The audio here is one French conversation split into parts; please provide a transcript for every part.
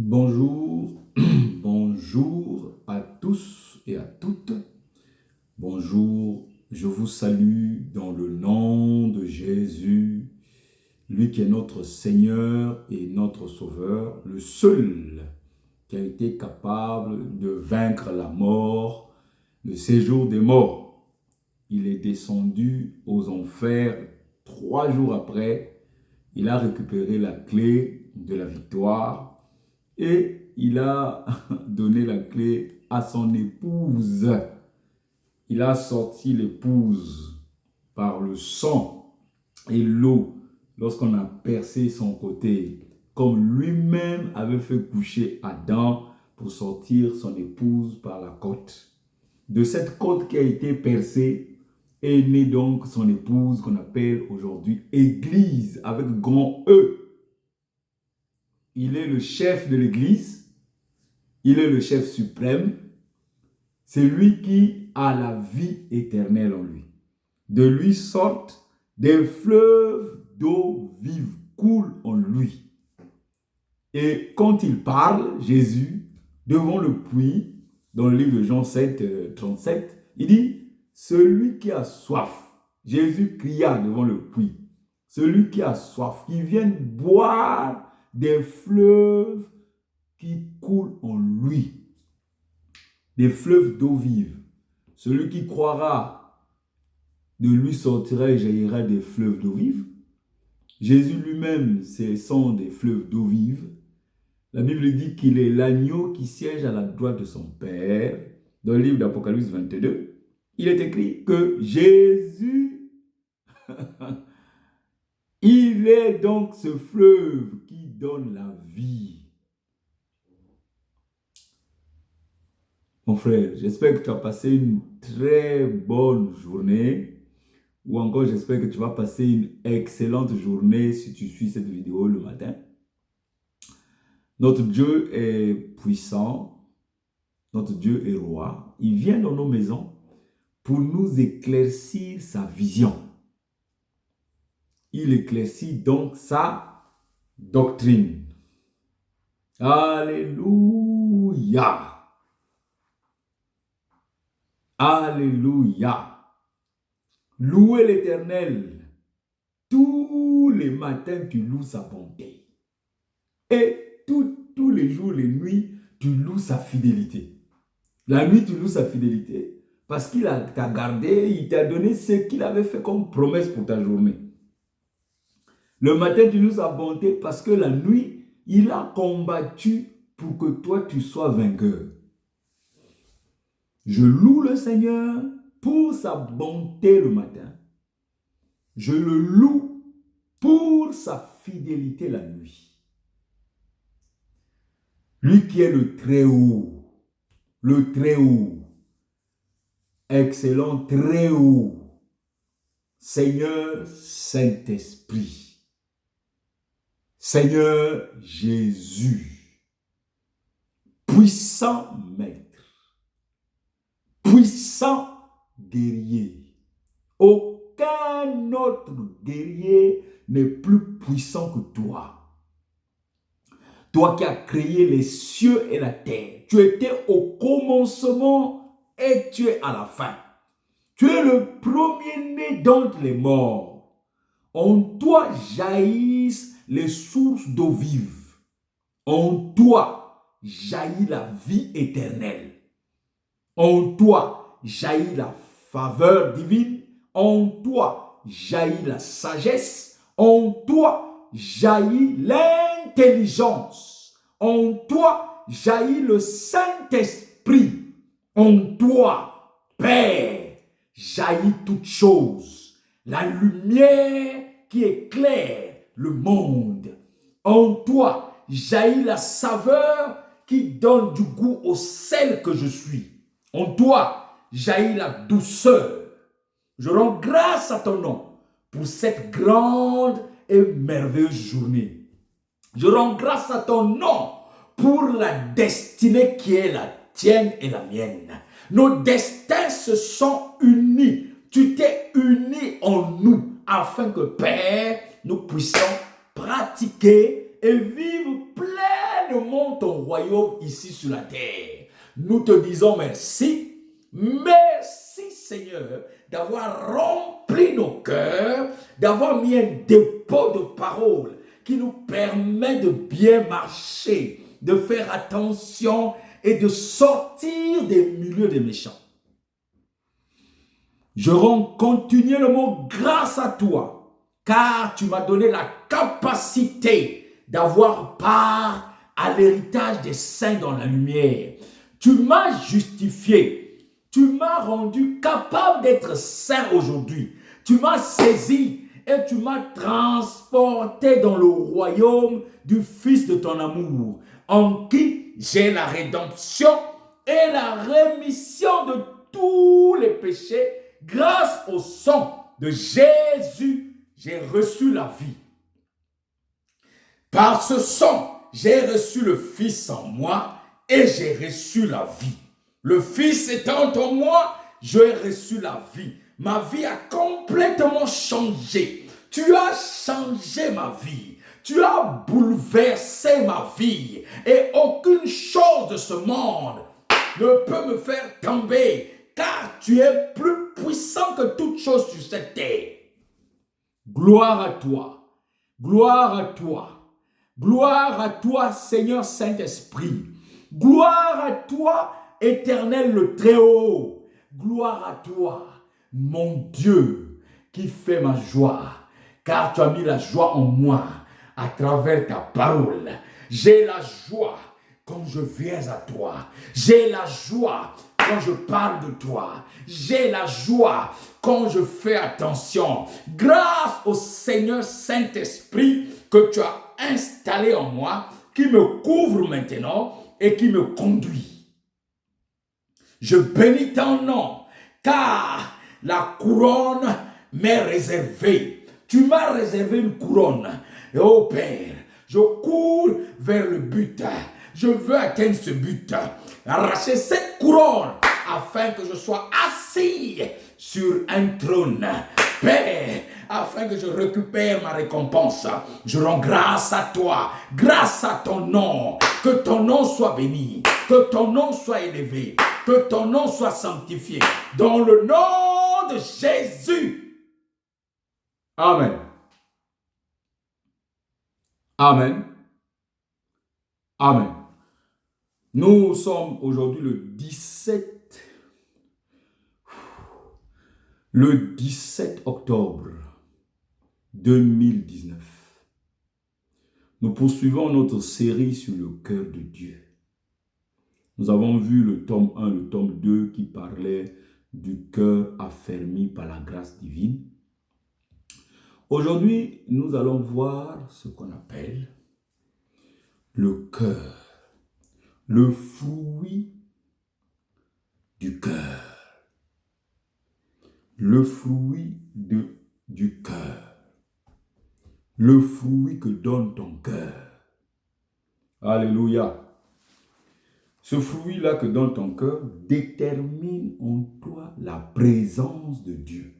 Bonjour, bonjour à tous et à toutes. Bonjour, je vous salue dans le nom de Jésus, lui qui est notre Seigneur et notre Sauveur, le seul qui a été capable de vaincre la mort, le séjour des morts. Il est descendu aux enfers 3 jours après. Il a récupéré la clé de la victoire et il a donné la clé à son épouse. Il a sorti l'épouse par le sang et l'eau lorsqu'on a percé son côté, comme lui-même avait fait coucher Adam pour sortir son épouse par la côte. De cette côte qui a été percée est née donc son épouse qu'on appelle aujourd'hui Église avec grand E. Il est le chef de l'Église. Il est le chef suprême. C'est lui qui a la vie éternelle en lui. De lui sortent des fleuves d'eau vive, coulent en lui. Et quand il parle, Jésus, devant le puits, dans le livre de Jean 7, 37, il dit, celui qui a soif, Jésus cria devant le puits, celui qui a soif, qui vienne boire des fleuves qui coulent en lui. Des fleuves d'eau vive. Celui qui croira, de lui sortira et jaillira des fleuves d'eau vive. Jésus lui-même, ce sont des fleuves d'eau vive. La Bible dit qu'il est l'agneau qui siège à la droite de son Père. Dans le livre d'Apocalypse 22, il est écrit que Jésus, il est donc ce fleuve qui donne la vie. Mon frère, j'espère que tu as passé une très bonne journée ou encore j'espère que tu vas passer une excellente journée si tu suis cette vidéo le matin. Notre Dieu est puissant, notre Dieu est roi. Il vient dans nos maisons pour nous éclaircir sa vision. Il éclaircit donc sa doctrine. Alléluia! Alléluia! Louez l'Éternel. Tous les matins, tu loues sa bonté. Et tous les jours, les nuits, tu loues sa fidélité. La nuit, tu loues sa fidélité parce qu'il t'a gardé, il t'a donné ce qu'il avait fait comme promesse pour ta journée. Le matin, tu loues sa bonté parce que la nuit, il a combattu pour que toi, tu sois vainqueur. Je loue le Seigneur pour sa bonté le matin. Je le loue pour sa fidélité la nuit. Lui qui est le très haut, excellent, très haut, Seigneur Saint-Esprit, Seigneur Jésus, puissant maître, puissant guerrier. Aucun autre guerrier n'est plus puissant que toi. Toi qui as créé les cieux et la terre, tu étais au commencement et tu es à la fin. Tu es le premier-né d'entre les morts. En toi jaillissent les sources d'eau vive. En toi jaillit la vie éternelle. En toi jaillit la faveur divine. En toi jaillit la sagesse. En toi jaillit l'intelligence. En toi jaillit le Saint-Esprit. En toi, Père, jaillit toute chose. La lumière qui éclaire le monde. En toi jaillit la saveur qui donne du goût au sel que je suis. En toi jaillit la douceur. Je rends grâce à ton nom pour cette grande et merveilleuse journée. Je rends grâce à ton nom pour la destinée qui est la tienne et la mienne. Nos destins se sont unis. Tu t'es uni en nous afin que, Père, nous puissions pratiquer et vivre pleinement ton royaume ici sur la terre. Nous te disons merci. Merci Seigneur d'avoir rempli nos cœurs, d'avoir mis un dépôt de paroles qui nous permet de bien marcher, de faire attention et de sortir des milieux des méchants. Je rends continuellement grâce à toi, car tu m'as donné la capacité d'avoir part à l'héritage des saints dans la lumière. Tu m'as justifié, tu m'as rendu capable d'être saint aujourd'hui. Tu m'as saisi et tu m'as transporté dans le royaume du Fils de ton amour, en qui j'ai la rédemption et la rémission de tous les péchés. Grâce au sang de Jésus, j'ai reçu la vie. Par ce sang, j'ai reçu le Fils en moi et j'ai reçu la vie. Le Fils étant en moi, j'ai reçu la vie. Ma vie a complètement changé. Tu as changé ma vie. Tu as bouleversé ma vie. Et aucune chose de ce monde ne peut me faire tomber, car tu es plus puissant que toute chose sur cette terre. Gloire à toi, gloire à toi, gloire à toi, Seigneur Saint-Esprit, gloire à toi, Éternel le Très-Haut, gloire à toi, mon Dieu, qui fait ma joie, car tu as mis la joie en moi à travers ta parole. J'ai la joie quand je viens à toi, j'ai la joie quand je parle de toi, j'ai la joie quand je fais attention. Grâce au Seigneur Saint-Esprit que tu as installé en moi, qui me couvre maintenant et qui me conduit. Je bénis ton nom, car la couronne m'est réservée. Tu m'as réservé une couronne. Et oh Père, je cours vers le but. Je veux atteindre ce but. Arracher cette couronne afin que je sois assis sur un trône. Père, afin que je récupère ma récompense. Je rends grâce à toi, grâce à ton nom. Que ton nom soit béni, que ton nom soit élevé, que ton nom soit sanctifié. Dans le nom de Jésus. Amen. Amen. Amen. Nous sommes aujourd'hui le 17 octobre 2019. Nous poursuivons notre série sur le cœur de Dieu. Nous avons vu le tome 1, le tome 2 qui parlait du cœur affermi par la grâce divine. Aujourd'hui, nous allons voir ce qu'on appelle le cœur, le fruit du cœur. Le fruit du cœur. Le fruit que donne ton cœur. Alléluia. Ce fruit-là que donne ton cœur détermine en toi la présence de Dieu.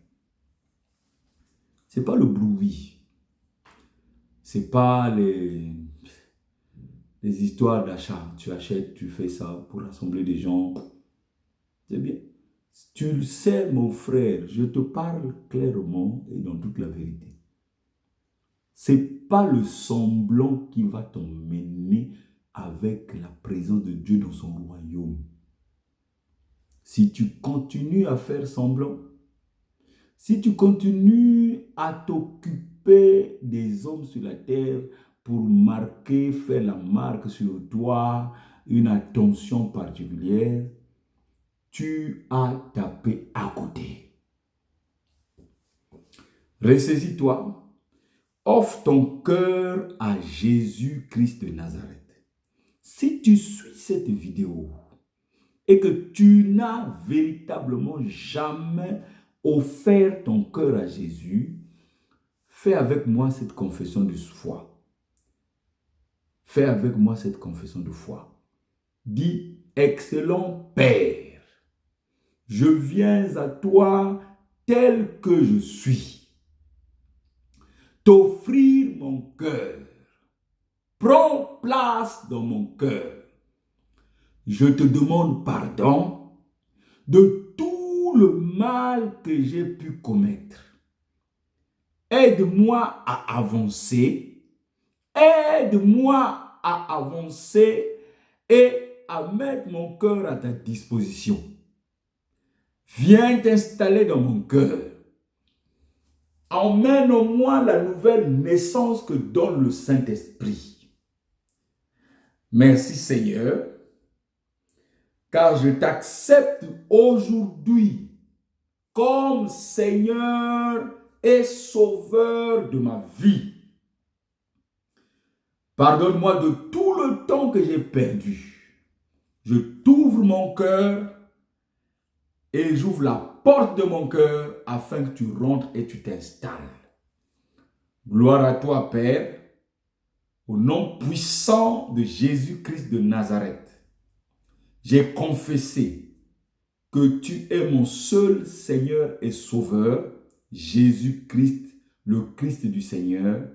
Ce n'est pas le bruit. Ce n'est pas les histoires d'achat. Tu achètes, tu fais ça pour rassembler des gens. C'est bien. Tu le sais, mon frère, je te parle clairement et dans toute la vérité. Ce n'est pas le semblant qui va t'emmener avec la présence de Dieu dans son royaume. Si tu continues à faire semblant, si tu continues à t'occuper des hommes sur la terre pour marquer, faire la marque sur toi, une attention particulière, tu as tapé à côté. Ressaisis-toi, offre ton cœur à Jésus-Christ de Nazareth. Si tu suis cette vidéo et que tu n'as véritablement jamais offert ton cœur à Jésus, fais avec moi cette confession de foi. Fais avec moi cette confession de foi. Dis, excellent Père, je viens à toi tel que je suis. T'offrir mon cœur. Prends place dans mon cœur. je te demande pardon de tout le mal que j'ai pu commettre. Aide-moi à avancer. Aide-moi à avancer et à mettre mon cœur à ta disposition. Viens t'installer dans mon cœur. Emmène en moi la nouvelle naissance que donne le Saint-Esprit. Merci Seigneur, car je t'accepte aujourd'hui comme Seigneur et Sauveur de ma vie. Pardonne-moi de tout le temps que j'ai perdu. Je t'ouvre mon cœur et j'ouvre la porte de mon cœur afin que tu rentres et tu t'installes. Gloire à toi, Père, au nom puissant de Jésus-Christ de Nazareth. J'ai confessé que tu es mon seul Seigneur et Sauveur, Jésus-Christ, le Christ du Seigneur.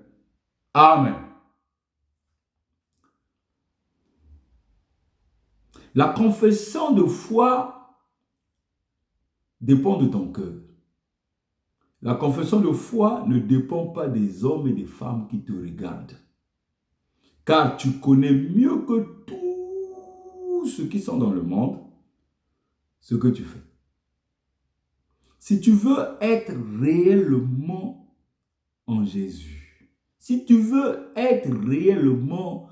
Amen. La confession de foi dépend de ton cœur. La confession de foi ne dépend pas des hommes et des femmes qui te regardent. Car tu connais mieux que tous ceux qui sont dans le monde ce que tu fais. Si tu veux être réellement en Jésus, si tu veux être réellement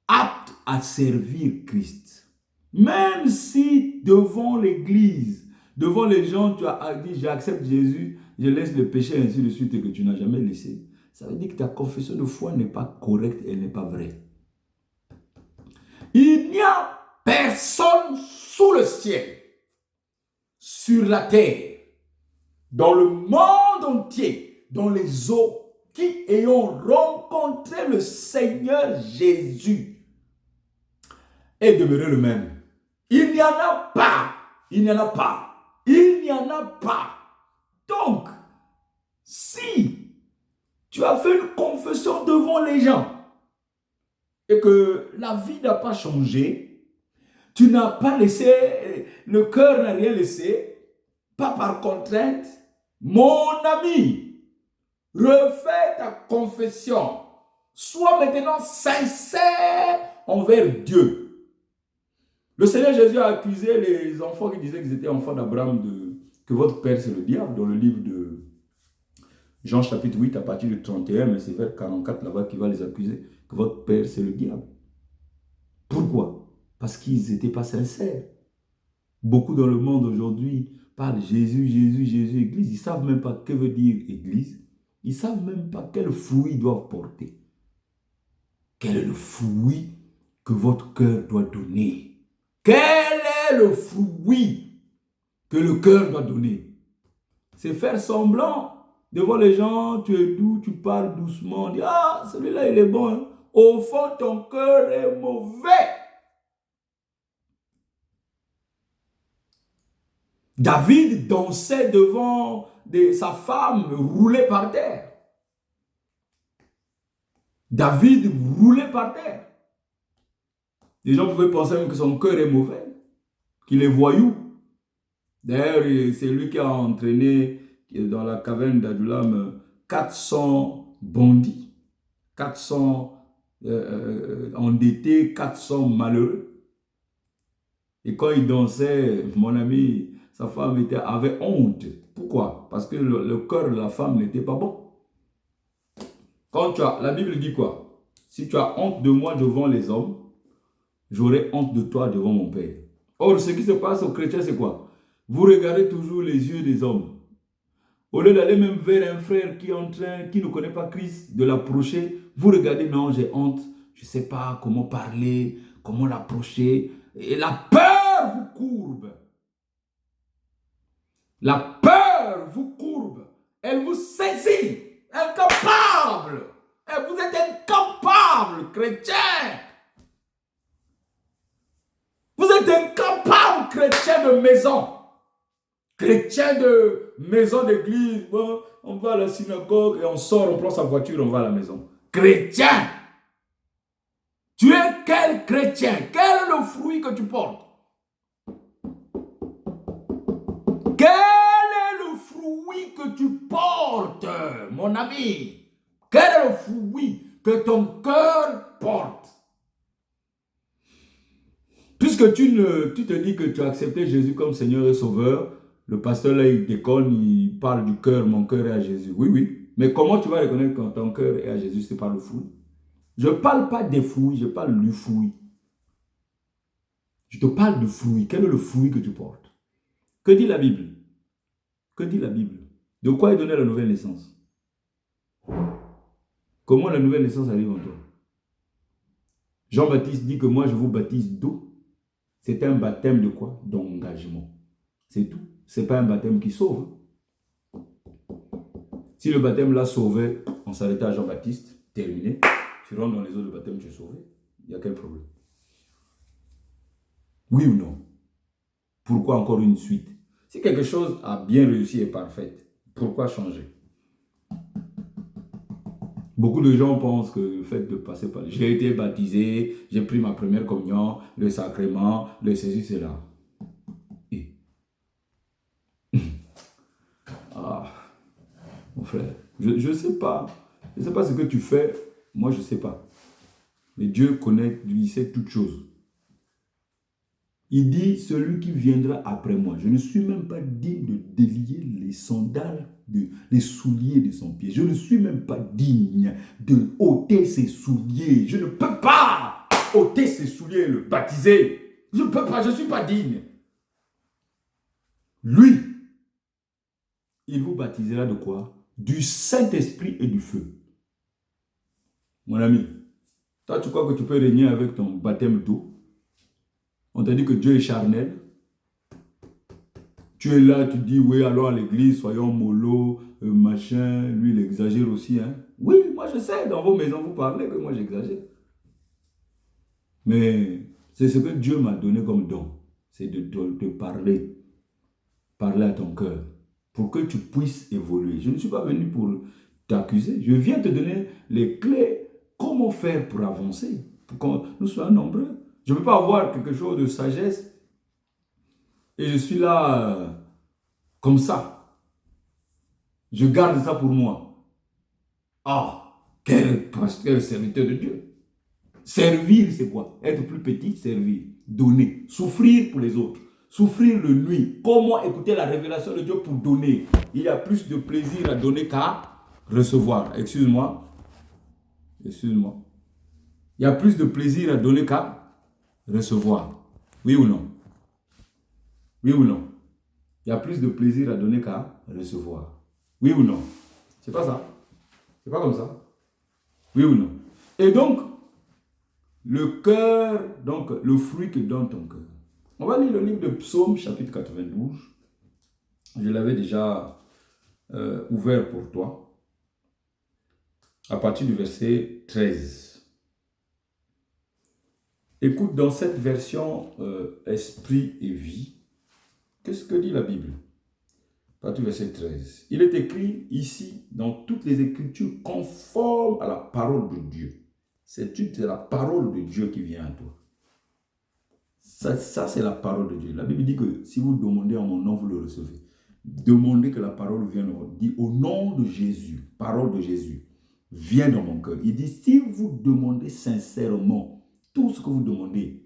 apte à servir Christ, même si devant l'église, devant les gens, tu as dit j'accepte Jésus, je laisse le péché ainsi de suite et que tu n'as jamais laissé, ça veut dire que ta confession de foi n'est pas correcte, elle n'est pas vraie. Il n'y a personne sous le ciel, sur la terre, dans le monde entier, dans les eaux, qui ayant rencontré le Seigneur Jésus et demeuré le même. Il n'y en a pas. Il n'y en a pas. Il n'y en a pas. Donc, si tu as fait une confession devant les gens et que la vie n'a pas changé, tu n'as pas laissé, le cœur n'a rien laissé, pas par contrainte, mon ami, refais ta confession. Sois maintenant sincère envers Dieu. Le Seigneur Jésus a accusé les enfants qui disaient qu'ils étaient enfants d'Abraham que votre père c'est le diable, dans le livre de Jean chapitre 8 à partir du 31, mais c'est vers 44 là-bas qui va les accuser que votre père c'est le diable. Pourquoi? Parce qu'ils n'étaient pas sincères. Beaucoup dans le monde aujourd'hui parlent Jésus, Jésus, Jésus, Église. Ils ne savent même pas que veut dire Église. Ils ne savent même pas quel fruit ils doivent porter. Quel est le fruit que votre cœur doit donner? Quel est le fruit que le cœur doit donner? C'est faire semblant devant les gens, tu es doux, tu parles doucement, on dit ah, celui-là il est bon. Hein? Au fond, ton cœur est mauvais. David dansait devant sa femme roulée par terre. David roulait par terre. Les gens pouvaient penser même que son cœur est mauvais, qu'il est voyou. D'ailleurs, c'est lui qui a entraîné dans la caverne d'Adullam 400 bandits, 400 endettés, 400 malheureux. Et quand il dansait, mon ami, sa femme avait honte. Pourquoi? Parce que le cœur de la femme n'était pas bon. Quand la Bible dit quoi? Si tu as honte de moi devant les hommes, j'aurai honte de toi devant mon Père. Or, ce qui se passe aux chrétiens, c'est quoi? Vous regardez toujours les yeux des hommes. Au lieu d'aller même vers un frère qui ne connaît pas Christ, de l'approcher, vous regardez, non, j'ai honte, je ne sais pas comment parler, comment l'approcher. Et la peur vous courbe. La peur vous courbe. Elle vous saisit. Incapable. Et vous êtes incapable, chrétien. Vous êtes incapable, chrétien de maison. Chrétien de maison d'église. Bon, on va à la synagogue et on sort, on prend sa voiture, on va à la maison. Chrétien. Tu es quel chrétien? Quel est le fruit que que tu portes? Quel est le fruit que tu portes, mon ami? Quel est le fruit que ton cœur porte? Puisque tu te dis que tu as accepté Jésus comme Seigneur et Sauveur, le pasteur là, il déconne, il parle du cœur, mon cœur est à Jésus. Oui, oui. Mais comment tu vas reconnaître quand ton cœur est à Jésus, c'est pas le fruit? Je ne parle pas des fruits, je parle du fruit. Je te parle du fruit. Quel est le fruit que tu portes? Que dit la Bible? Que dit la Bible? De quoi est donnée la nouvelle naissance? Comment la nouvelle naissance arrive en toi? Jean-Baptiste dit que moi je vous baptise d'eau. C'est un baptême de quoi? D'engagement. C'est tout. Ce n'est pas un baptême qui sauve. Si le baptême l'a sauvé, on s'arrêtait à Jean-Baptiste, terminé. Tu rentres dans les eaux de baptême, tu es sauvé. Il y a quel problème? Oui ou non? Pourquoi encore une suite? Si quelque chose a bien réussi et parfait, pourquoi changer? Beaucoup de gens pensent que le fait de passer par... J'ai été baptisé, j'ai pris ma première communion, le sacrement, le ceci, cela. Et... Ah, mon frère, je ne sais pas. Je ne sais pas ce que tu fais. Moi, je ne sais pas. Mais Dieu connaît, lui, il sait toutes choses. Il dit, celui qui viendra après moi, je ne suis même pas digne de délier les sandales, les souliers de son pied. Je ne suis même pas digne de ôter ses souliers. Je ne peux pas ôter ses souliers et le baptiser. Je ne peux pas, je ne suis pas digne. Lui, il vous baptisera de quoi? Du Saint-Esprit et du feu. Mon ami, toi tu crois que tu peux régner avec ton baptême d'eau? On t'a dit que Dieu est charnel. Tu es là, tu dis, oui, allons à l'église, soyons mollo, machin. Lui, il exagère aussi. Hein? Oui, moi je sais, dans vos maisons, vous parlez que moi j'exagère. Mais c'est ce que Dieu m'a donné comme don. C'est de parler. Parler à ton cœur. Pour que tu puisses évoluer. Je ne suis pas venu pour t'accuser. Je viens te donner les clés. Comment faire pour avancer? Pour que nous soyons nombreux. Je ne peux pas avoir quelque chose de sagesse et je suis là comme ça. Je garde ça pour moi. Ah, quel serviteur de Dieu. Servir, c'est quoi? Être plus petit, servir. Donner. Souffrir pour les autres. Souffrir de nuit. Comment écouter la révélation de Dieu pour donner? Il y a plus de plaisir à donner qu'à recevoir. Excuse-moi. Excuse-moi. Il y a plus de plaisir à donner qu'à recevoir. Oui ou non? Oui ou non? Il y a plus de plaisir à donner qu'à recevoir. Oui ou non? C'est pas ça? C'est pas comme ça? Oui ou non? Et donc, le cœur, donc le fruit que donne ton cœur. On va lire le livre de Psaume, chapitre 92. Je l'avais déjà ouvert pour toi. À partir du verset 13. Écoute, dans cette version Esprit et vie, qu'est-ce que dit la Bible? À partir du verset 13. Il est écrit ici, dans toutes les Écritures, conforme à la parole de Dieu. C'est la parole de Dieu qui vient à toi. Ça c'est la parole de Dieu. La Bible dit que si vous demandez en mon nom, vous le recevez. Demandez que la parole vienne. Dit au nom de Jésus, parole de Jésus, viens dans mon cœur. Il dit, si vous demandez sincèrement tout ce que vous demandez,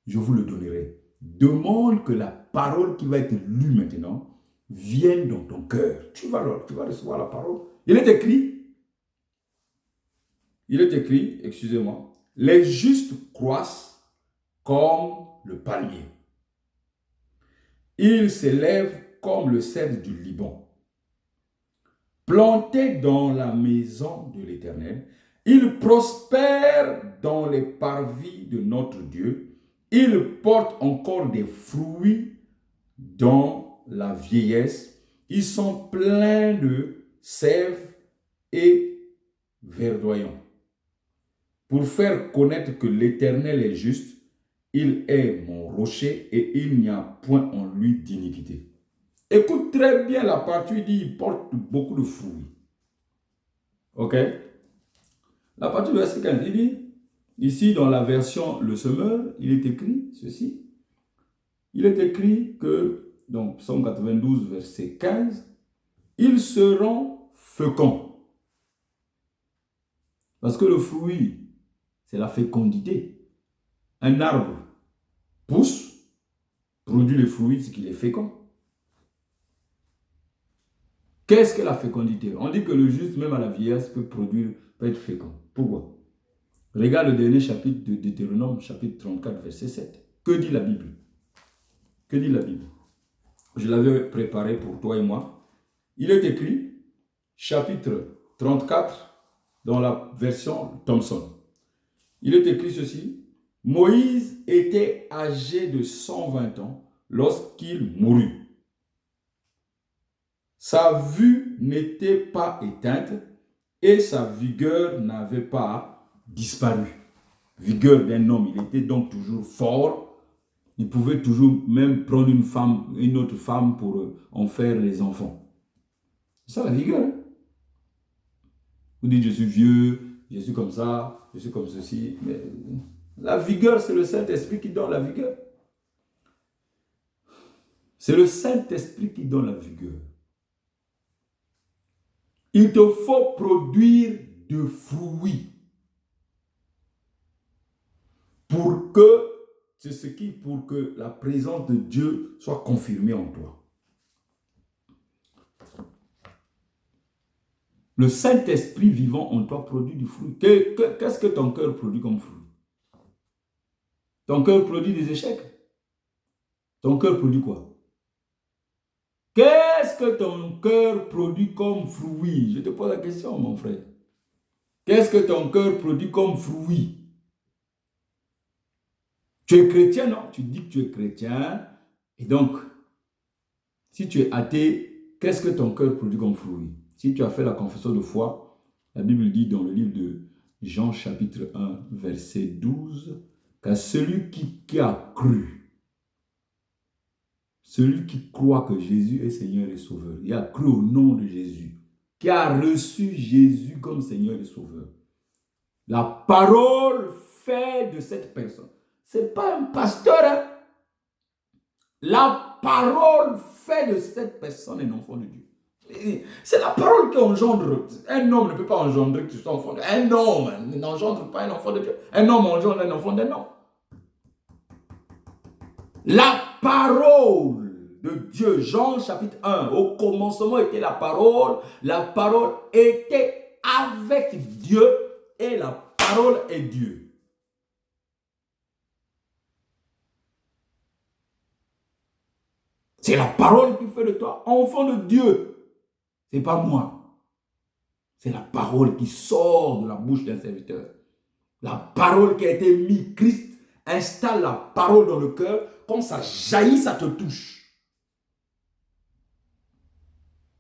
je vous le donnerai. Demande que la parole qui va être lue maintenant vienne dans ton cœur. Tu vas recevoir la parole. Il est écrit, excusez-moi, les justes croissent comme le palmier. Ils s'élèvent comme le cèdre du Liban. Plantés dans la maison de l'Éternel, ils prospèrent dans les parvis de notre Dieu. Ils portent encore des fruits dans la vieillesse. Ils sont pleins de sève et verdoyants. Pour faire connaître que l'Éternel est juste, il est mon rocher et il n'y a point en lui d'iniquité. Écoute très bien la partie, il dit, il porte beaucoup de fruits. Ok? La partie du verset 15, il dit, ici dans la version Le Semeur, il est écrit ceci. il est écrit que, donc Psaume 92, verset 15, ils seront féconds. Parce que le fruit, c'est la fécondité. Un arbre pousse, produit le fruit, c'est qu'il est fécond. Qu'est-ce que la fécondité? On dit que le juste, même à la vieillesse, peut être fécond. Pourquoi? Regarde le dernier chapitre de Deutéronome, chapitre 34, verset 7. Que dit la Bible? Que dit la Bible? Je l'avais préparé pour toi et moi. Il est écrit, chapitre 34, dans la version Thomson. Il est écrit ceci. Moïse était âgé de 120 ans lorsqu'il mourut. Sa vue n'était pas éteinte et sa vigueur n'avait pas disparu. Vigueur d'un homme, il était donc toujours fort. Il pouvait toujours même prendre une autre femme pour en faire les enfants. C'est ça la vigueur. Hein? Vous dites, je suis vieux, je suis comme ça, je suis comme ceci. Mais la vigueur, c'est le Saint-Esprit qui donne la vigueur. C'est le Saint-Esprit qui donne la vigueur. Il te faut produire de fruits pour que la présence de Dieu soit confirmée en toi. Le Saint-Esprit vivant en toi produit du fruit. Qu'est-ce que ton cœur produit comme fruit? Ton cœur produit des échecs? Ton cœur produit quoi? Qu'est-ce que ton cœur produit comme fruit? Je te pose la question, mon frère. Qu'est-ce que ton cœur produit comme fruit? Tu es chrétien, non? Tu dis que tu es chrétien. Et donc, si tu es athée, qu'est-ce que ton cœur produit comme fruit? Si tu as fait la confession de foi, la Bible dit dans le livre de Jean chapitre 1, verset 12, qu'à celui qui a cru, celui qui croit que Jésus est Seigneur et Sauveur, il a cru au nom de Jésus, qui a reçu Jésus comme Seigneur et Sauveur. La parole fait de cette personne. Ce n'est pas un pasteur. Hein? La parole fait de cette personne un enfant de Dieu. C'est la parole qui engendre. Un homme ne peut pas engendrer que tu sois enfant de Dieu. Un homme n'engendre pas un enfant de Dieu. Un homme engendre un enfant d'un homme. La parole de Dieu, Jean chapitre 1, au commencement était la parole était avec Dieu et la parole est Dieu. C'est la parole qui fait de toi enfant de Dieu. Ce n'est pas moi. C'est la parole qui sort de la bouche d'un serviteur. La parole qui a été mise, Christ installe la parole dans le cœur. Quand ça jaillit, ça te touche.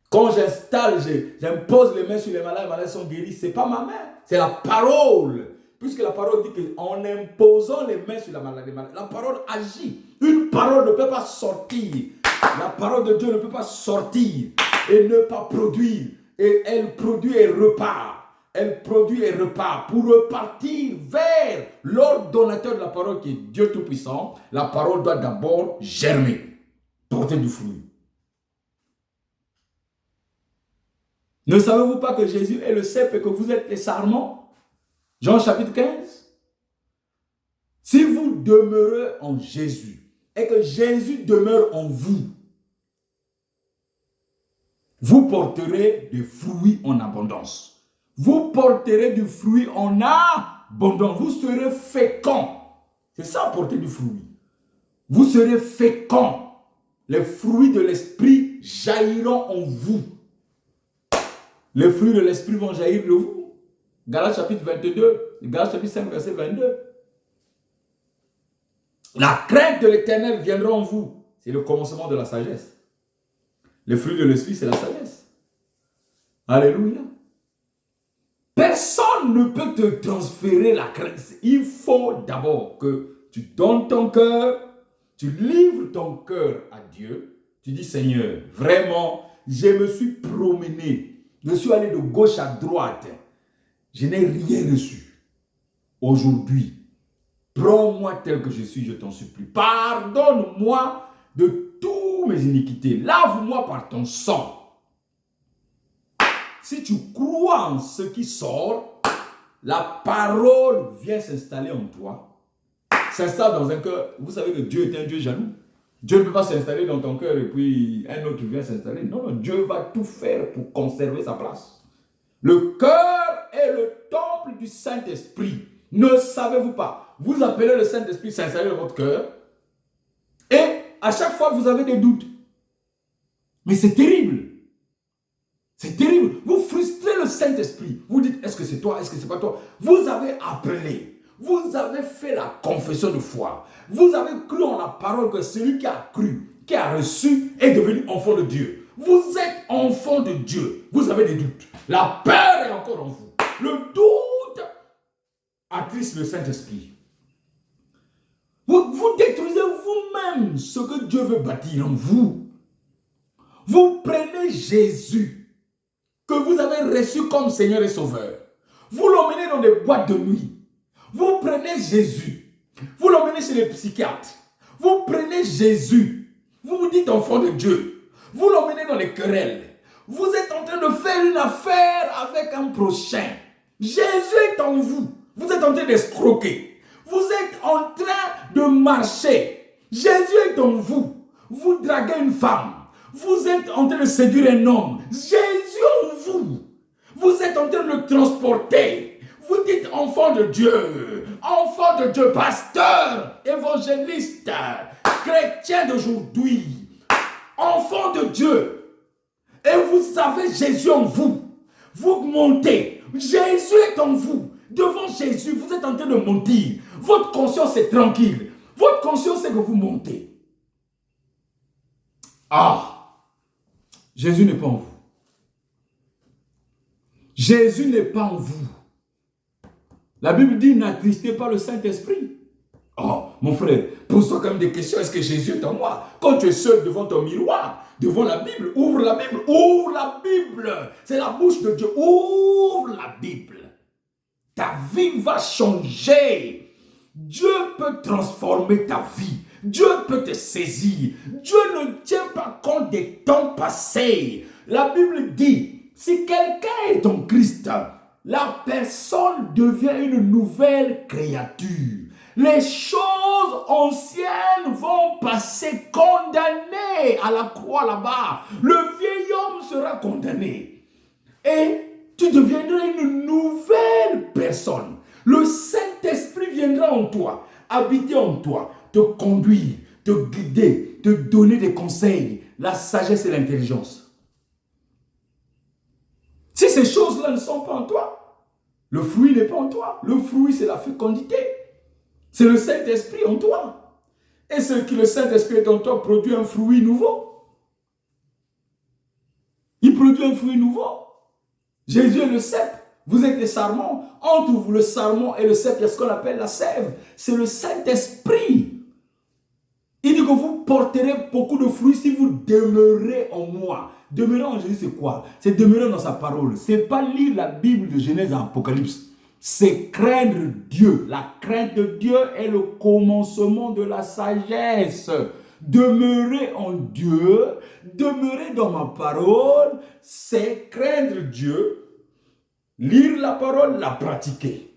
Quand j'impose les mains sur les malades sont guéris. Ce n'est pas ma main, c'est la parole. Puisque la parole dit qu'en imposant les mains sur la maladie, la parole agit. Une parole ne peut pas sortir. La parole de Dieu ne peut pas sortir et ne pas produire. Et elle produit et repart. Elle produit et repart. Pour repartir vers l'ordonnateur de la parole qui est Dieu Tout-Puissant, la parole doit d'abord germer, porter du fruit. Ne savez-vous pas que Jésus est le cep et que vous êtes les sarments? Jean chapitre 15. Si vous demeurez en Jésus et que Jésus demeure en vous, vous porterez des fruits en abondance. Vous porterez du fruit en abondance. Vous serez fécond. C'est ça, porter du fruit. Vous serez fécond. Les fruits de l'esprit jailliront en vous. Les fruits de l'esprit vont jaillir de vous. Galates chapitre 22, Galates chapitre 5, verset 22. La crainte de l'Éternel viendra en vous. C'est le commencement de la sagesse. Le fruit de l'esprit, c'est la sagesse. Alléluia. Personne ne peut te transférer la crainte. Il faut d'abord que tu donnes ton cœur, tu livres ton cœur à Dieu. Tu dis, Seigneur, vraiment, je me suis promené. Je suis allé de gauche à droite. Je n'ai rien reçu. Aujourd'hui, Prends-moi tel que je suis, je t'en supplie. Pardonne-moi de tous mes iniquités. Lave-moi par ton sang. Si tu crois en ce qui sort, la parole vient s'installer en toi. S'installe dans un cœur. Vous savez que Dieu est un Dieu jaloux. Dieu ne peut pas s'installer dans ton cœur et puis un autre vient s'installer. Non, Dieu va tout faire pour conserver sa place. Le cœur est le temple du Saint-Esprit. Ne savez-vous pas? Vous appelez le Saint-Esprit s'installer dans votre cœur et à chaque fois vous avez des doutes. Mais c'est terrible. C'est terrible. Vous frustrez le Saint-Esprit. Vous dites, est-ce que c'est toi? Est-ce que c'est pas toi? Vous avez appelé. Vous avez fait la confession de foi. Vous avez cru en la parole que celui qui a cru, qui a reçu, est devenu enfant de Dieu. Vous êtes enfant de Dieu. Vous avez des doutes. La peur est encore en vous. Le doute attriste le Saint-Esprit. Vous détruisez vous-même ce que Dieu veut bâtir en vous. Vous prenez Jésus, que vous avez reçu comme Seigneur et Sauveur. Vous l'emmenez dans des boîtes de nuit. Vous prenez Jésus, vous l'emmenez chez les psychiatres. Vous prenez Jésus, vous vous dites enfant de Dieu. Vous l'emmenez dans les querelles. Vous êtes en train de faire une affaire avec un prochain. Jésus est en vous. Vous êtes en train d'escroquer. Vous êtes en train de marcher. Jésus est en vous. Vous draguez une femme. Vous êtes en train de séduire un homme. Jésus en vous. Vous êtes en train de le transporter. Vous dites enfant de Dieu, pasteur, évangéliste, chrétien d'aujourd'hui, enfant de Dieu. Et vous avez Jésus en vous. Vous montez. Jésus est en vous. Devant Jésus, vous êtes en train de monter. Votre conscience est tranquille. Votre conscience est que vous montez. Ah, Jésus n'est pas en vous. Jésus n'est pas en vous. La Bible dit, n'attristez pas le Saint-Esprit. Oh, mon frère, pose-toi quand même des questions. Est-ce que Jésus est en moi? Quand tu es seul devant ton miroir, devant la Bible, ouvre la Bible, ouvre la Bible. C'est la bouche de Dieu. Ouvre la Bible. Ta vie va changer. Dieu peut transformer ta vie. Dieu peut te saisir. Dieu ne tient pas compte des temps passés. La Bible dit, si quelqu'un est en Christ, la personne devient une nouvelle créature. Les choses anciennes vont passer, condamnées à la croix là-bas. Le vieil homme sera condamné. Et tu deviendras une nouvelle personne. Le Saint-Esprit viendra en toi, habiter en toi, te conduire, te guider, te donner des conseils, la sagesse et l'intelligence. Si ces choses-là ne sont pas en toi, le fruit n'est pas en toi. Le fruit, c'est la fécondité. C'est le Saint-Esprit en toi. Et ce que le Saint-Esprit est en toi produit un fruit nouveau. Il produit un fruit nouveau. Jésus est le cep. Vous êtes des sarments. Entre vous, le sarment et le cep, il y a ce qu'on appelle la sève. C'est le Saint-Esprit. Il dit que vous porterez beaucoup de fruits si vous demeurez en moi. Demeurer en Jésus, c'est quoi? C'est demeurer dans sa parole. Ce n'est pas lire la Bible de Genèse à Apocalypse. C'est craindre Dieu. La crainte de Dieu est le commencement de la sagesse. Demeurer en Dieu, demeurer dans ma parole, c'est craindre Dieu, lire la parole, la pratiquer.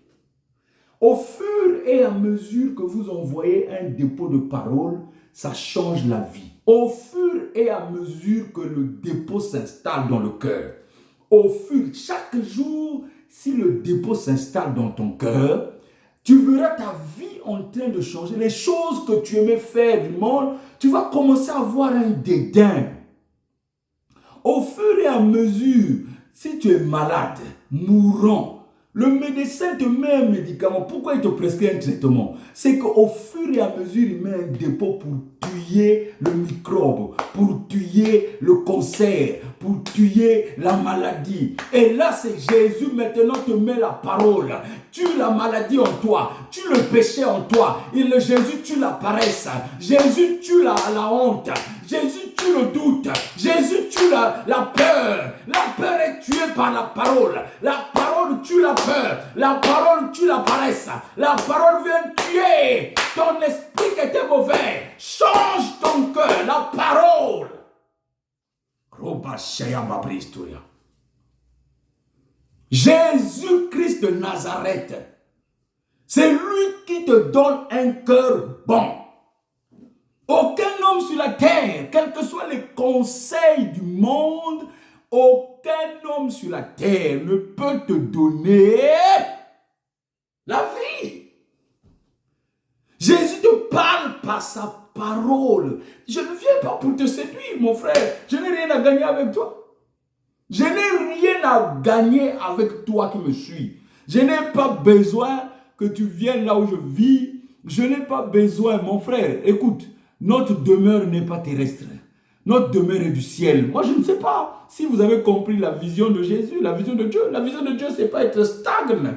Au fur et à mesure que vous envoyez un dépôt de parole, ça change la vie. Au fur et à mesure que le dépôt s'installe dans le cœur, chaque jour, si le dépôt s'installe dans ton cœur, tu verras ta vie en train de changer. Les choses que tu aimais faire du monde, tu vas commencer à avoir un dédain. Au fur et à mesure, si tu es malade, mourant, le médecin te met un médicament. Pourquoi il te prescrit un traitement? C'est qu'au fur et à mesure, il met un dépôt pour tuer le microbe, pour tuer le cancer, pour tuer la maladie. Et là, c'est Jésus maintenant te met la parole. Tue la maladie en toi, tue le péché en toi. Et Jésus tue la paresse. Jésus tue la honte. Jésus tue le doute. Jésus tue la peur. La peur est tuée par la parole. La parole tue la peur. La parole tue la paresse. La parole vient tuer ton esprit qui était mauvais. Change ton cœur. La parole. Jésus-Christ de Nazareth, c'est lui qui te donne un cœur bon. Aucun homme sur la terre, quels que soient les conseils du monde, aucun homme sur la terre ne peut te donner la vie. Jésus te parle par sa parole. Je ne viens pas pour te séduire, mon frère. Je n'ai rien à gagner avec toi. Je n'ai rien à gagner avec toi qui me suis. Je n'ai pas besoin que tu viennes là où je vis. Je n'ai pas besoin, mon frère. Écoute, notre demeure n'est pas terrestre. Notre demeure est du ciel. Moi, je ne sais pas si vous avez compris la vision de Jésus, la vision de Dieu. La vision de Dieu, ce n'est pas être stagne.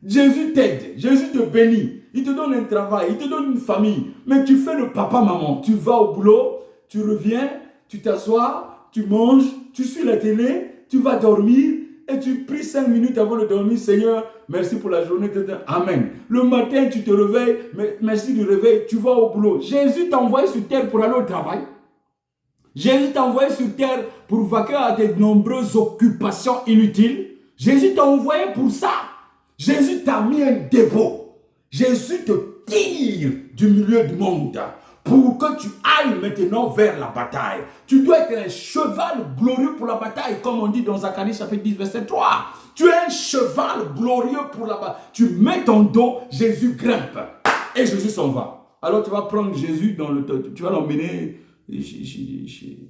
Jésus t'aide, Jésus te bénit, il te donne un travail, il te donne une famille. Mais tu fais le papa-maman. Tu vas au boulot, tu reviens, tu t'assois, tu manges, tu suis la télé, tu vas dormir et tu pries 5 minutes avant de dormir. Seigneur, merci pour la journée. Amen. Le matin, tu te réveilles, merci du réveil, tu vas au boulot. Jésus t'a envoyé sur terre pour aller au travail. Jésus t'a envoyé sur terre pour vaquer à tes nombreuses occupations inutiles. Jésus t'a envoyé pour ça. Jésus t'a mis un dépôt. Jésus te tire du milieu du monde pour que tu ailles maintenant vers la bataille. Tu dois être un cheval glorieux pour la bataille, comme on dit dans Zacharie chapitre 10, verset 3. Tu es un cheval glorieux pour la bataille. Tu mets ton dos, Jésus grimpe et Jésus s'en va. Alors tu vas prendre Jésus, tu vas l'emmener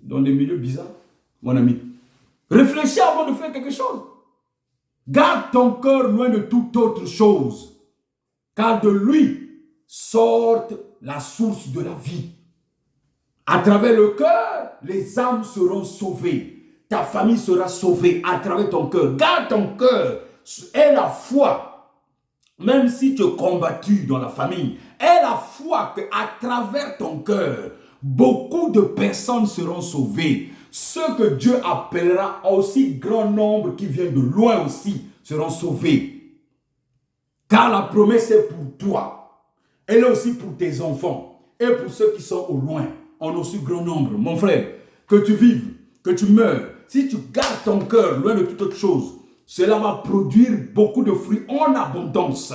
dans des milieux bizarres, mon ami. Réfléchis avant de faire quelque chose. Garde ton cœur loin de toute autre chose, car de lui sort la source de la vie. À travers le cœur, les âmes seront sauvées. Ta famille sera sauvée à travers ton cœur. Garde ton cœur. Aie la foi, même si tu es combattu dans la famille. Aie la foi qu'à travers ton cœur, beaucoup de personnes seront sauvées. Ceux que Dieu appellera aussi grand nombre qui viennent de loin aussi seront sauvés. Car la promesse est pour toi. Elle est aussi pour tes enfants et pour ceux qui sont au loin, en aussi grand nombre. Mon frère, que tu vives, que tu meurs, si tu gardes ton cœur loin de toute autre chose, cela va produire beaucoup de fruits en abondance.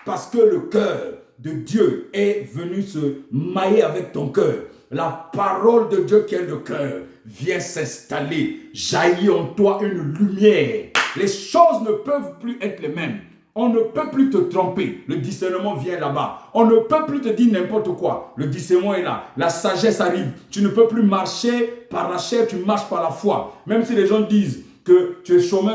Parce que le cœur de Dieu est venu se mailler avec ton cœur. La parole de Dieu qui est le cœur vient s'installer, jaillit en toi une lumière. Les choses ne peuvent plus être les mêmes. On ne peut plus te tromper. Le discernement vient là-bas. On ne peut plus te dire n'importe quoi. Le discernement est là. La sagesse arrive. Tu ne peux plus marcher par la chair, tu marches par la foi. Même si les gens disent que tu es chômeur,